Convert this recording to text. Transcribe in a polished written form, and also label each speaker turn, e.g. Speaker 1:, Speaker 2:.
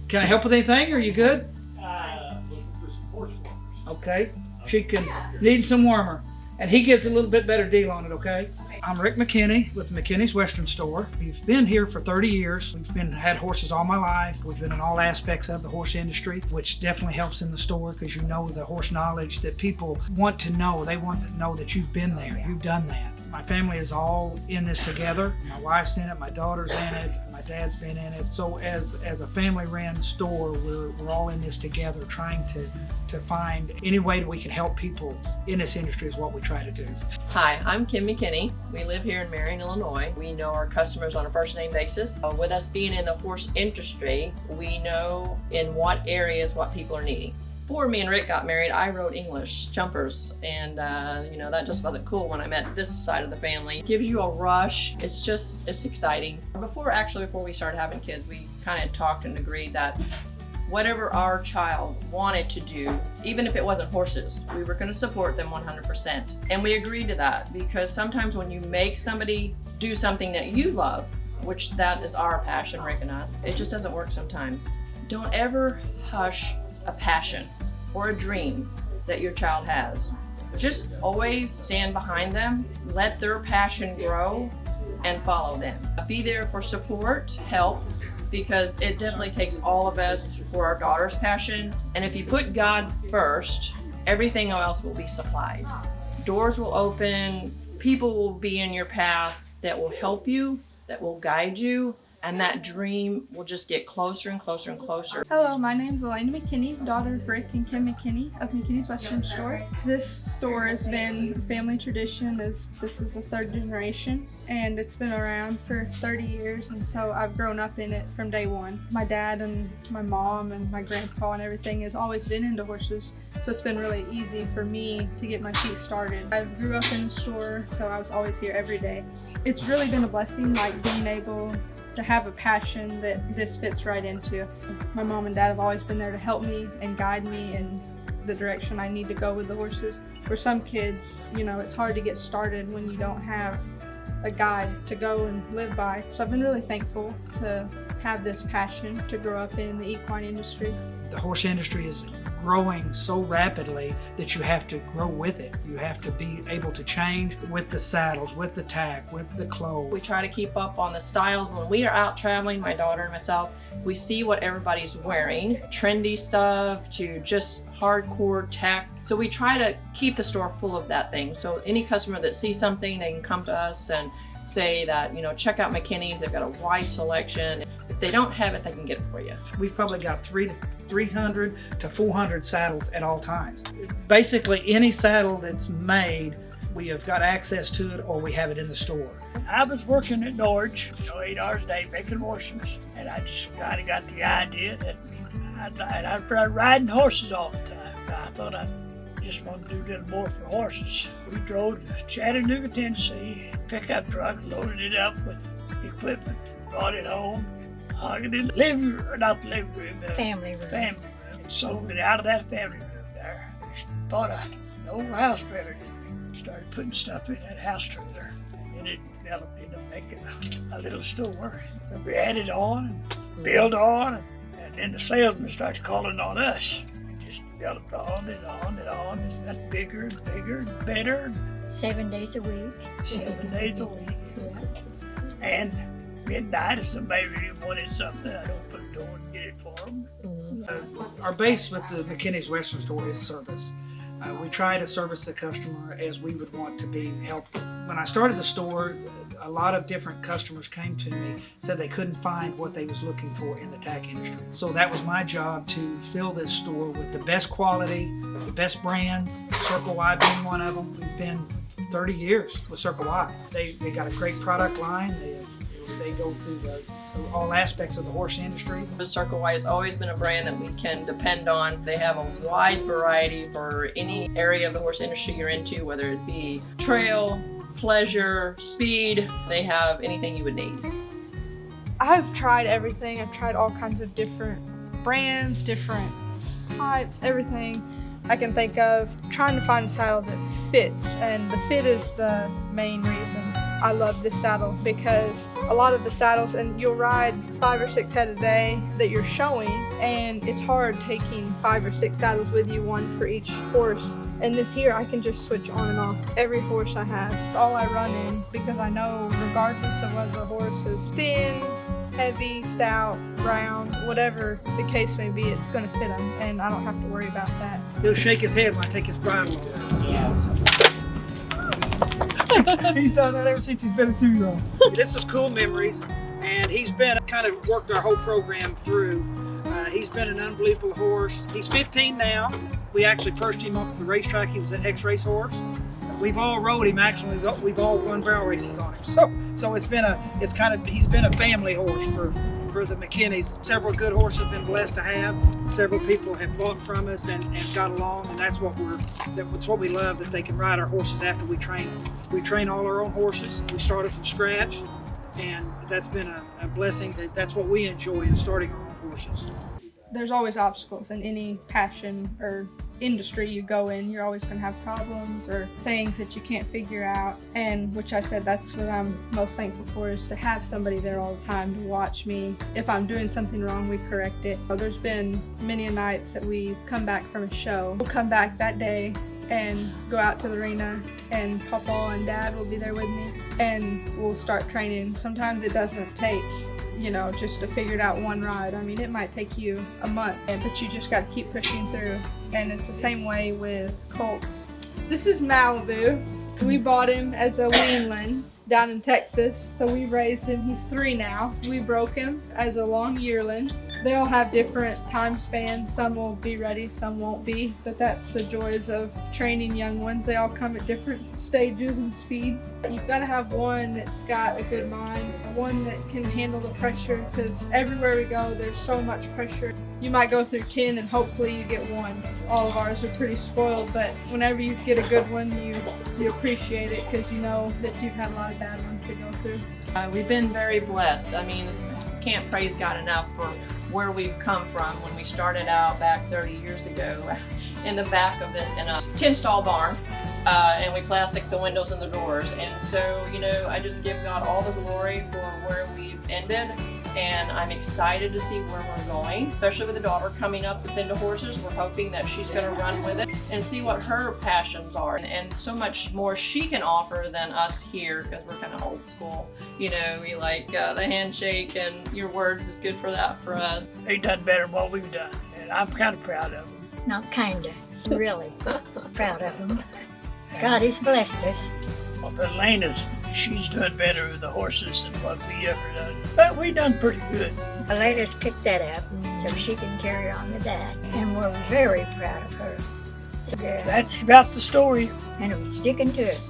Speaker 1: Can I help with anything? Are you good?
Speaker 2: Looking for some horse warmers.
Speaker 1: Okay. She can need some warmer. And he gives a little bit better deal on it, okay? I'm Rick McKinney with McKinney's Western Store. We've been here for 30 years. Had horses all my life. We've been in all aspects of the horse industry, which definitely helps in the store because you know the horse knowledge that people want to know. They want to know that you've been there, you've done that. My family is all in this together. My wife's in it, my daughter's in it, my dad's been in it. So as a family-run store, we're all in this together, trying to find any way that we can help people in this industry is what we try to do.
Speaker 3: Hi, I'm Kim McKinney. We live here in Marion, Illinois. We know our customers on a first name basis. With us being in the horse industry, we know in what areas what people are needing. Before me and Rick got married, I rode English jumpers, and that just wasn't cool when I met this side of the family. It gives you a rush. It's exciting. Before we started having kids, we kind of talked and agreed that whatever our child wanted to do, even if it wasn't horses, we were going to support them 100%. And we agreed to that because sometimes when you make somebody do something that you love, which that is our passion, Rick and us, it just doesn't work sometimes. Don't ever hush a passion or a dream that your child has. Just always stand behind them, let their passion grow, and follow them. Be there for support, help, because it definitely takes all of us for our daughter's passion. And if you put God first, everything else will be supplied. Doors will open, people will be in your path that will help you, that will guide you, and that dream will just get closer and closer and closer.
Speaker 4: Hello, my name is Elena McKinney, daughter of Rick and Kim McKinney of McKinney's Western Store. This store has been a family tradition, as this is the third generation, and it's been around for 30 years, and so I've grown up in it from day one. My dad and my mom and my grandpa and everything has always been into horses, so it's been really easy for me to get my feet started. I grew up in the store, so I was always here every day. It's really been a blessing, like being able to have a passion that this fits right into. My mom and dad have always been there to help me and guide me in the direction I need to go with the horses. For some kids, it's hard to get started when you don't have a guide to go and live by. So I've been really thankful to have this passion to grow up in the equine industry.
Speaker 1: The horse industry is growing so rapidly that you have to grow with it. You have to be able to change with the saddles, with the tack, with the clothes.
Speaker 3: We try to keep up on the styles. When we are out traveling, my daughter and myself, we see what everybody's wearing, trendy stuff to just hardcore tech. So we try to keep the store full of that thing. So any customer that sees something, they can come to us and say that, check out McKinney's. They've got a wide selection. If they don't have it, they can get it for you.
Speaker 1: We've probably got 300 to 400 saddles at all times. Basically, any saddle that's made, we have got access to it or we have it in the store.
Speaker 2: I was working at Norge, 8 hours a day making horses, and I just kind of got the idea that I'd riding horses all the time. I thought I just wanted to do a little more for horses. We drove to Chattanooga, Tennessee, pickup truck, loaded it up with equipment, brought it home, hung it in the living room, not the living room, the
Speaker 5: family room,
Speaker 2: and sold it out of that family room there. Bought an old house trailer, started putting stuff in that house trailer, and then it developed into making a little store. And we added on, and built on, and then the salesman starts calling on us. It just developed on and on and on, and got bigger and bigger and better.
Speaker 5: 7 days a week.
Speaker 2: 7 days a week.
Speaker 5: Yeah.
Speaker 2: And midnight, if somebody really wanted something, I'd open the door and get it for them.
Speaker 5: Mm-hmm.
Speaker 1: Our base with the McKinney's Western Store is service. We try to service the customer as we would want to be helped. When I started the store, a lot of different customers came to me, said they couldn't find what they was looking for in the tack industry. So that was my job to fill this store with the best quality, the best brands, Circle Y being one of them. We've been 30 years with Circle Y. They got a great product line. They go through all aspects of the horse industry.
Speaker 3: Circle Y has always been a brand that we can depend on. They have a wide variety for any area of the horse industry you're into, whether it be trail, pleasure, speed. They have anything you would need.
Speaker 4: I've tried everything. I've tried all kinds of different brands, different types, everything I can think of, trying to find a saddle that fits, and the fit is the main reason. I love this saddle because a lot of the saddles, and you'll ride 5 or 6 head a day that you're showing, and it's hard taking 5 or 6 saddles with you, one for each horse. And this here, I can just switch on and off every horse I have. It's all I run in because I know regardless of whether the horse is thin, heavy, stout, brown, whatever the case may be, it's going to fit him, and I don't have to worry about that.
Speaker 1: He'll shake his head when I take his bridle off. He's done that ever since he's been a 2-year-old. This is Cool Memories, and he's been kind of worked our whole program through. He's been an unbelievable horse. He's 15 now. We actually purchased him off the racetrack. He was an ex-race horse. We've all rode him actually. We've all won barrel races on him. So he's been a family horse for the McKinney's. Several good horses have been blessed to have. Several people have bought from us and got along, and that's what we love, that they can ride our horses after we train them. We train all our own horses. We started from scratch, and that's been a blessing. That's what we enjoy, is starting our own horses.
Speaker 4: There's always obstacles in any passion or industry you go in. You're always going to have problems or things that you can't figure out, and which I said that's what I'm most thankful for, is to have somebody there all the time to watch me. If I'm doing something wrong, we correct it. There's been many nights that we've come back from a show. We'll come back that day and go out to the arena, and Papa and Dad will be there with me, and we'll start training. Sometimes it doesn't take, just to figure it out one ride. I mean, it might take you a month, but you just got to keep pushing through. And it's the same way with colts. This is Malibu. We bought him as a weanling down in Texas, so we raised him. He's 3 now. We broke him as a long yearling. They all have different time spans. Some will be ready, some won't be, but that's the joys of training young ones. They all come at different stages and speeds. You've got to have one that's got a good mind, one that can handle the pressure, because everywhere we go there's so much pressure. You might go through 10 and hopefully you get 1. All of ours are pretty spoiled, but whenever you get a good one, you appreciate it because you know that you've had a lot of bad ones to go through.
Speaker 3: We've been very blessed. I mean, can't praise God enough for where we've come from. When we started out back 30 years ago in the back of this in a 10-stall barn, and we plastic the windows and the doors. And so, I just give God all the glory for where we've ended. And I'm excited to see where we're going, especially with the daughter coming up that's into horses. We're hoping that she's going to run with it and see what her passions are, and so much more she can offer than us here, because we're kind of old school. We like the handshake, and your words is good for that for us.
Speaker 2: They done better than what we've done, and I'm kind of proud of them.
Speaker 5: Not kinda, really proud of them. God has blessed us.
Speaker 2: Well, Elena's, she's done better with the horses than what we ever done. But we done pretty good.
Speaker 5: Elena's picked that up so she can carry on with that. And we're very proud of her. So,
Speaker 2: That's about the story.
Speaker 5: and I'm sticking to it.